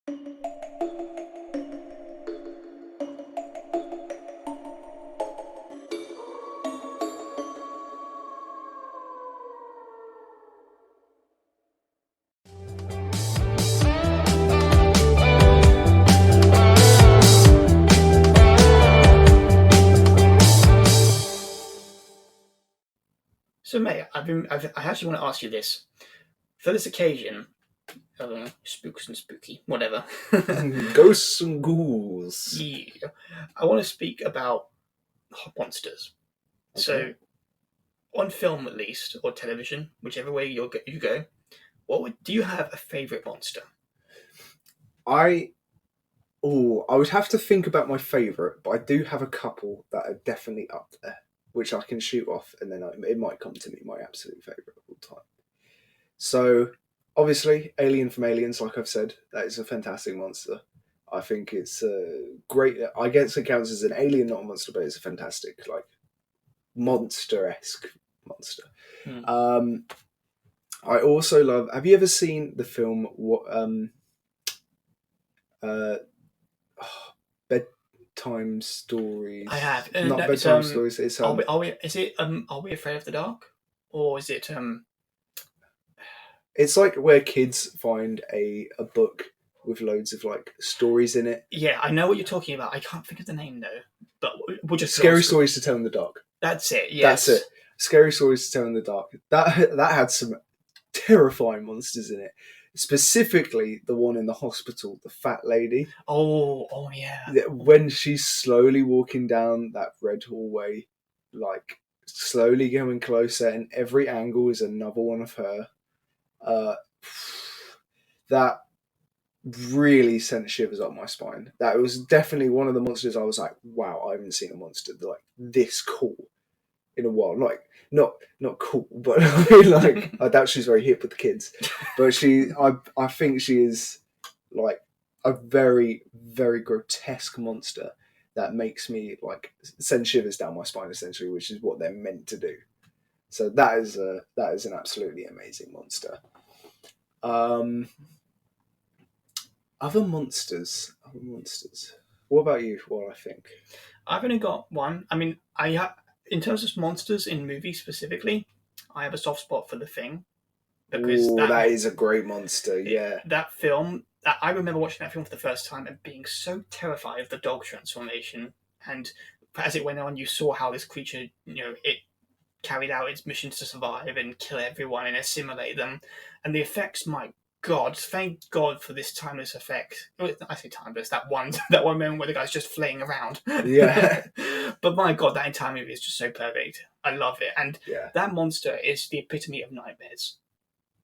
So, mate, I actually want to ask you this. For this occasion, I don't know, spooks and spooky, whatever. Ghosts and ghouls. Yeah, I want to speak about monsters. Okay. So, on film at least, or television, whichever way you go, do you have a favourite monster? I would have to think about my favourite, but I do have a couple that are definitely up there, which I can shoot off, and then it might come to me my absolute favourite of all time. So, obviously, Alien from Aliens, like I've said, that is a fantastic monster. I think it's great. I guess it counts as an alien, not a monster, but it's a fantastic, like, monster-esque monster. I also love. Have you ever seen the film? Bedtime Stories. I have. Not No, bedtime stories. It's Are we afraid of the dark, or is it It's like where kids find a book with loads of like stories in it. Yeah, I know what you're talking about. I can't think of the name though, but we'll just Scary Stories to Tell in the Dark. That's it. Yes. That's it. Scary Stories to Tell in the Dark. That had some terrifying monsters in it. Specifically, the one in the hospital, the fat lady. Oh yeah. When she's slowly walking down that red hallway, like slowly going closer, and every angle is another one of her. That really sent shivers up my spine. That was definitely one of the monsters I was like, wow, I haven't seen a monster like this cool in a while. Like not cool, but like I doubt she's very hip with the kids. But I think she is like a very, very grotesque monster that makes me like send shivers down my spine essentially, which is what they're meant to do. So that is an absolutely amazing monster. Other monsters. What about you? What I think? I've only got one. I mean, in terms of monsters in movies specifically, I have a soft spot for The Thing because that is a great monster. Yeah, that film. I remember watching that film for the first time and being so terrified of the dog transformation. And as it went on, you saw how this creature, it carried out its mission to survive and kill everyone and assimilate them. And the effects, my God, thank God for this timeless effect. I say timeless, that one moment where the guy's just flaying around. Yeah. But my God, that entire movie is just so perfect. I love it. And that monster is the epitome of nightmares.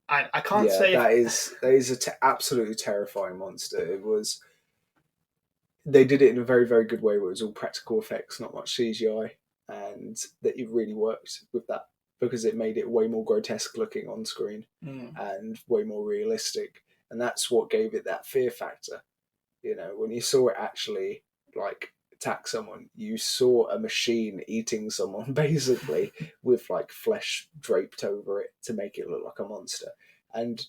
I can't say... that is an absolutely terrifying monster. It was... They did it in a very, very good way where it was all practical effects, not much CGI. And that it really worked with that because it made it way more grotesque looking on screen and way more realistic. And that's what gave it that fear factor. When you saw it actually like attack someone, you saw a machine eating someone basically with like flesh draped over it to make it look like a monster. And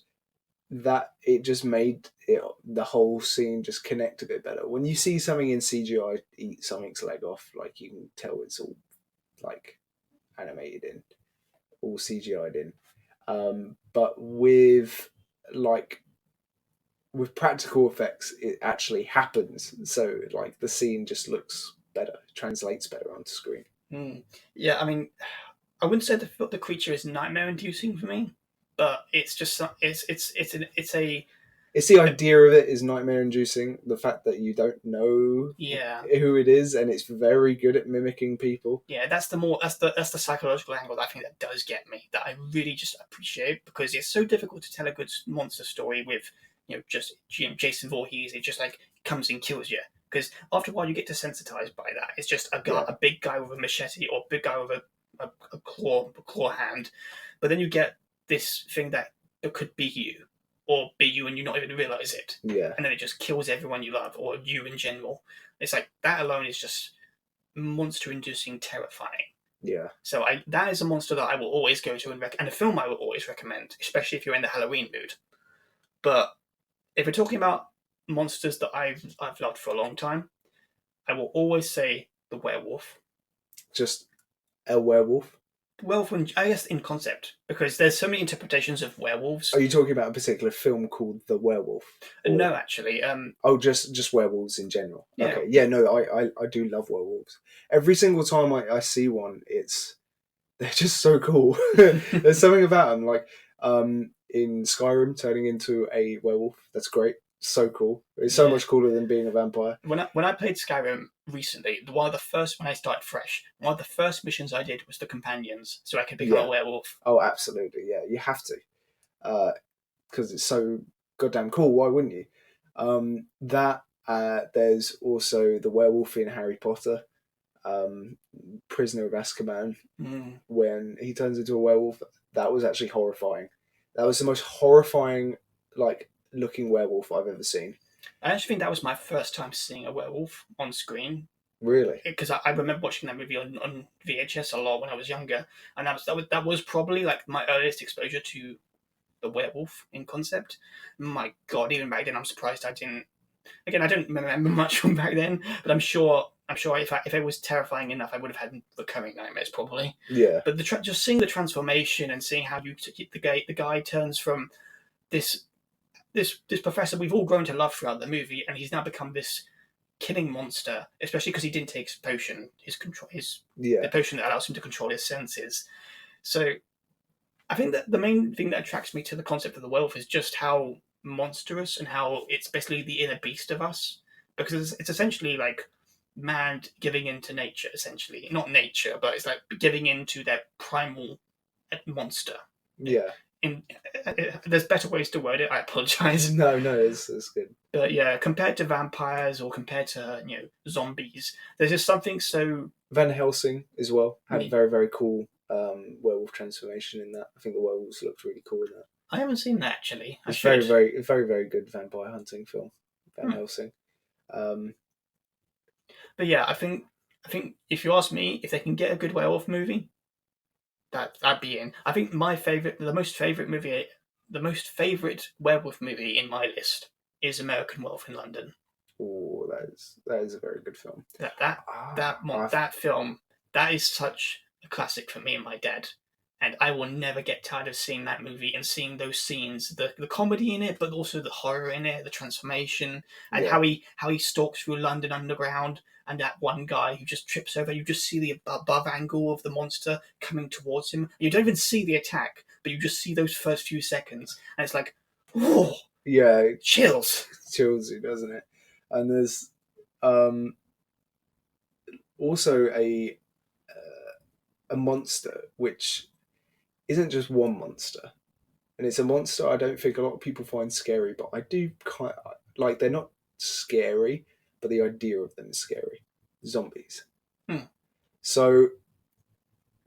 that it just made the whole scene just connect a bit better. When you see something in CGI eat something's leg off, like you can tell it's all like animated in, all CGI'd in. But with practical effects, it actually happens. So like the scene just looks better, translates better onto screen. Yeah, I mean, I wouldn't say the creature is nightmare-inducing for me, but it's just it's the idea of it is nightmare-inducing. The fact that you don't know who it is, and it's very good at mimicking people. Yeah, that's the psychological angle that I think that does get me. That I really just appreciate because it's so difficult to tell a good monster story with just Jason Voorhees. It just like comes and kills you because after a while you get desensitized by that. It's just a big guy with a machete or a big guy with a claw hand, but then you get this thing that could be you. Or be you and you not even realize it. Yeah. And then it just kills everyone you love, or you in general. It's like, that alone is just monster-inducing terrifying. Yeah. So that is a monster that I will always go to and a film I will always recommend, especially if you're in the Halloween mood. But if we're talking about monsters that I've loved for a long time, I will always say the werewolf. Just a werewolf. Werewolf, I guess, in concept, because there's so many interpretations of werewolves. Are you talking about a particular film called The Werewolf? Or... No, actually, Oh, just werewolves in general. yeah, Okay, yeah, no, I do love werewolves. Every single time I see one, they're just so cool. There's something about them, like in Skyrim, turning into a werewolf. That's great. So cool. It's so yeah. much cooler than being a vampire. When I played Skyrim recently, one of the first when I started fresh, one of the first missions I did was the companions, so I could become Yeah. a werewolf. Oh, absolutely. Yeah, you have to, because it's so goddamn cool. Why wouldn't you? There's also the werewolf in Harry Potter, um, Prisoner of Azkaban. When he turns into a werewolf, that was actually horrifying. That was the most horrifying, like, looking werewolf I've ever seen. I actually think that was my first time seeing a werewolf on screen, Really? because I remember watching that movie on VHS a lot when I was younger, and that was probably like my earliest exposure to the werewolf in concept. My God, even back then, I'm surprised I didn't. Again, I don't remember much from back then, but I'm sure if it was terrifying enough, I would have had recurring nightmares probably. Yeah. But just seeing the transformation and seeing how the guy turns from this this professor we've all grown to love throughout the movie, and he's now become this killing monster, especially because he didn't take his potion, the potion that allows him to control his senses. So I think that the main thing that attracts me to the concept of the werewolf is just how monstrous and how it's basically the inner beast of us, because it's essentially like man giving into nature, essentially not nature, but it's like giving into their primal monster. Yeah. There's better ways to word it. I apologize. No, it's good. But yeah, compared to vampires or compared to zombies, there's just something so. Van Helsing as well had a very, very cool werewolf transformation in that. I think the werewolves looked really cool in that. I haven't seen that actually. It's very, very, very, very good vampire hunting film. Van Helsing. But yeah, I think if you ask me if they can get a good werewolf movie, that'd be in. I think the most favorite werewolf movie in my list is American Werewolf in London. Oh, that is a very good film. That film, that is such a classic for me and my dad, and I will never get tired of seeing that movie and seeing those scenes, the comedy in it, but also the horror in it, the transformation, and how he stalks through London Underground, and that one guy who just trips over. You just see the above angle of the monster coming towards him. You don't even see the attack, but you just see those first few seconds, and it's like, oh, yeah, chills you, doesn't it? And there's also a monster which isn't just one monster, and it's a monster I don't think a lot of people find scary, but I do kind of, like, they're not scary, but the idea of them is scary. Zombies. So,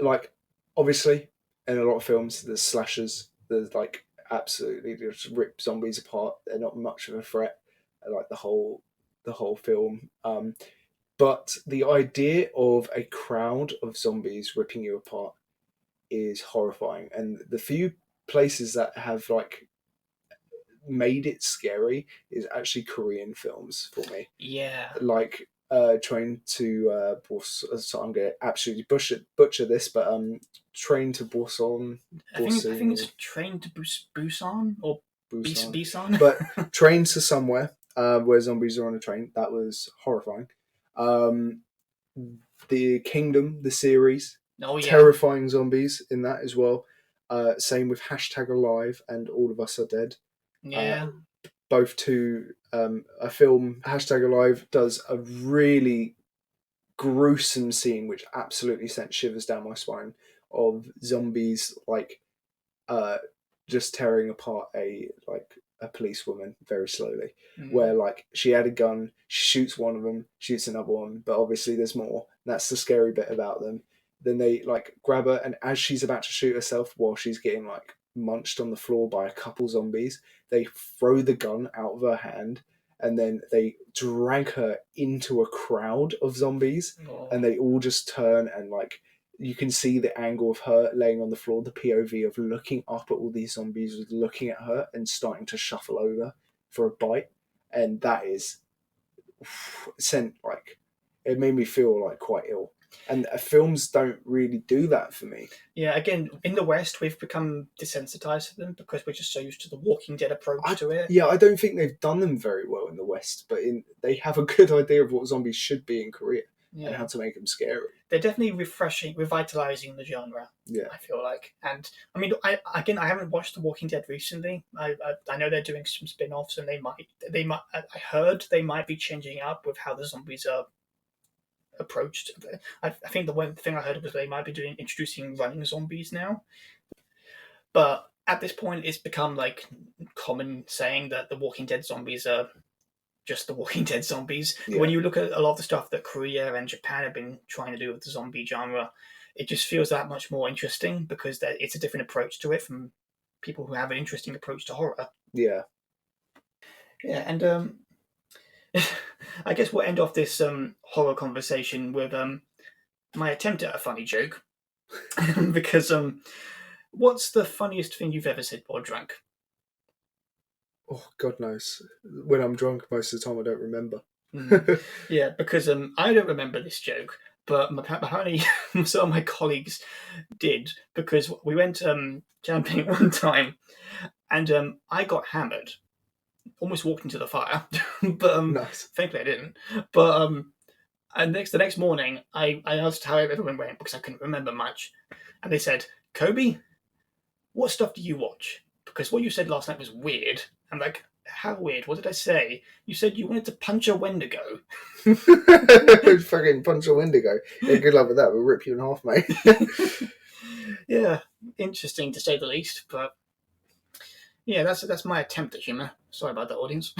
like, obviously in a lot of films there's slashers, there's like absolutely just rip zombies apart, they're not much of a threat, like the whole film, but the idea of a crowd of zombies ripping you apart is horrifying. And the few places that have like made it scary is actually Korean films for me. Yeah. Like Train to so I'm going to absolutely butcher this, but Train to Busan. I think it's Train to Busan or Busan. But Train to Somewhere, where zombies are on a train. That was horrifying. The Kingdom, the series, terrifying zombies in that as well. Same with #Alive and All of Us Are Dead. Yeah. Both two, a film, #Alive does a really gruesome scene which absolutely sent shivers down my spine, of zombies like just tearing apart a policewoman very slowly, where like she had a gun, she shoots one of them, shoots another one, but obviously there's more. That's the scary bit about them. Then they like grab her, and as she's about to shoot herself while she's getting like munched on the floor by a couple zombies, they throw the gun out of her hand, and then they drag her into a crowd of zombies, and they all just turn, and like you can see the angle of her laying on the floor, the POV of looking up at all these zombies, looking at her and starting to shuffle over for a bite. and that is sent like it made me feel like quite ill. And films don't really do that for me. Yeah, again, in the West, we've become desensitized to them because we're just so used to the Walking Dead approach to it. Yeah, I don't think they've done them very well in the West, but they have a good idea of what zombies should be in Korea and how to make them scary. They're definitely revitalizing the genre. Yeah, I feel like, and I mean, I haven't watched The Walking Dead recently. I know they're doing some spin-offs, and they might. I heard they might be changing up with how the zombies are approached. I think the one thing I heard was they might be introducing running zombies now. But at this point, it's become like common saying that the Walking Dead zombies are just the Walking Dead zombies. Yeah. When you look at a lot of the stuff that Korea and Japan have been trying to do with the zombie genre, it just feels that much more interesting because it's a different approach to it from people who have an interesting approach to horror. Yeah. Yeah, and I guess we'll end off this horror conversation with my attempt at a funny joke. Because what's the funniest thing you've ever said while drunk? Oh, God knows. When I'm drunk, most of the time I don't remember. Yeah, because I don't remember this joke, but apparently some of my colleagues did, because we went camping one time, and I got hammered, almost walked into the fire, but nice. Thankfully I didn't. But and the next morning, I asked how everyone went because I couldn't remember much, and they said, "Kobi, what stuff do you watch? Because what you said last night was weird." I'm like, how weird? What did I say? You said you wanted to punch a Wendigo. Fucking punch a Wendigo. Yeah, good luck with that. We'll rip you in half, mate. Yeah, interesting to say the least. But yeah, that's my attempt at humour. Sorry about that, audience.